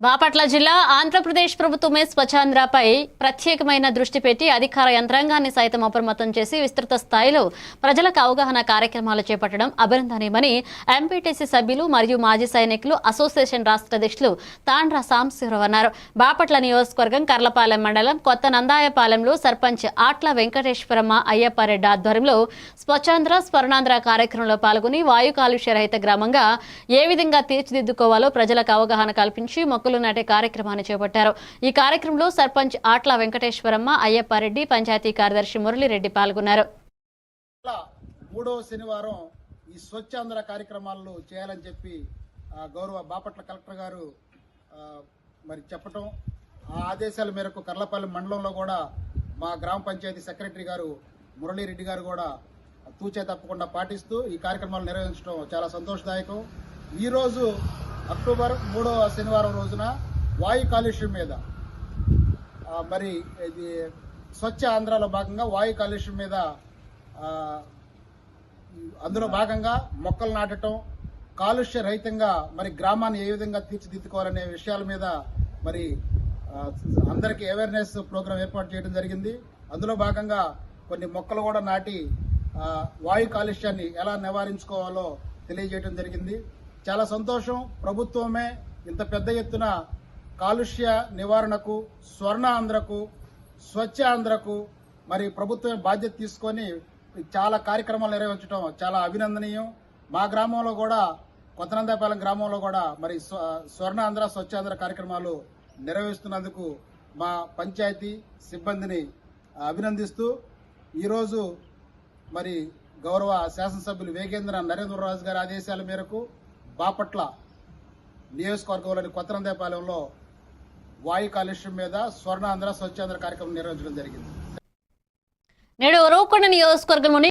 బాపట్ల జిల్లా ఆంధ్రప్రదేశ్ ప్రభుత్వమే స్వచ్ఛాంధ్రపై ప్రత్యేకమైన దృష్టి పెట్టి అధికార యంత్రాంగాన్ని సైతం అప్రమత్తం చేసి విస్తృత స్థాయిలో ప్రజలకు అవగాహన కార్యక్రమాలు చేపట్టడం అభినందనీయమని ఎంపీటీసీ సభ్యులు మరియు మాజీ సైనికులు అసోసియేషన్ రాష్ట్ర అధ్యక్షులు తాండ్ర సాంబశివరావు అన్నారు. బాపట్ల నియోజకవర్గం కర్లపాలెం మండలం కొత్త నందాయపాలెంలో సర్పంచ్ ఆట్ల వెంకటేశ్వరమ్మ అయ్యప్పారెడ్డి ఆధ్వర్యంలో స్వచ్ఛాంధ్ర స్వర్ణాంధ్ర కార్యక్రమంలో పాల్గొని వాయు కాలుష్య రహిత గ్రామంగా ఏ విధంగా తీర్చిదిద్దుకోవాలో ప్రజలకు అవగాహన కల్పించి మొక్కలు నాటే కార్యక్రమాన్ని చేపట్టారు. ఈ కార్యక్రమంలో సర్పంచ్ ఆట్ల వెంకటేశ్వరమ్మ అయ్యప్పారెడ్డి, పంచాయతీ కార్యదర్శి మురళిరెడ్డి పాల్గొన్నారు. మూడవ శనివారం ఈ స్వచ్ఛాంధ్ర కార్యక్రమాలను చేయాలని చెప్పి గౌరవ బాపట్ల కలెక్టర్ గారు మరి చెప్పటం, ఆ ఆదేశాల మేరకు కర్లపాలెం మండలంలో కూడా మా గ్రామ పంచాయతీ సెక్రటరీ గారు మురళిరెడ్డి గారు కూడా తూచే తప్పకుండా పాటిస్తూ ఈ కార్యక్రమాలు నిర్వహించడం చాలా సంతోషదాయకం. ఈరోజు అక్టోబర్ 3వ శనివారం రోజున వాయు కాలుష్యం మీద మరి ఇది స్వచ్ఛ ఆంధ్రాలో భాగంగా వాయు కాలుష్యం మీద అందులో భాగంగా మొక్కలు నాటడం, కాలుష్య రహితంగా మరి గ్రామాన్ని ఏ విధంగా తీర్చిదిద్దుకోవాలనే విషయాల మీద మరి అందరికీ అవేర్నెస్ ప్రోగ్రాం ఏర్పాటు చేయడం జరిగింది. అందులో భాగంగా కొన్ని మొక్కలు కూడా నాటి వాయు కాలుష్యాన్ని ఎలా నివారించుకోవాలో తెలియజేయడం జరిగింది. చాలా సంతోషం. ప్రభుత్వమే ఇంత పెద్ద ఎత్తున కాలుష్య నివారణకు, స్వర్ణ ఆంధ్రకు, స్వచ్ఛ ఆంధ్రకు మరి ప్రభుత్వం బాధ్యత తీసుకొని చాలా కార్యక్రమాలు నిర్వహించడం చాలా అభినందనీయం. మా గ్రామంలో కూడా కొత్తనందాయపాలెం గ్రామంలో కూడా మరి స్వర్ణ ఆంధ్ర, స్వచ్ఛ ఆంధ్ర కార్యక్రమాలు నిర్వహిస్తున్నందుకు మా పంచాయతీ సిబ్బందిని అభినందిస్తూ ఈరోజు మరి గౌరవ శాసనసభ్యులు వేగేంద్ర నరేంద్రరాజు గారి ఆదేశాల మేరకు బాపట్ల నియోజకవర్గంలోని కొత్తనందాయపాలెంలో వాయు కాలుష్యం మీద స్వర్ణాంధ్ర, స్వచ్ఛాంధ్ర కార్యక్రమం నిర్వహించడం జరిగింది. నేడు ఉరవకొండ నియోజకవర్గంలోని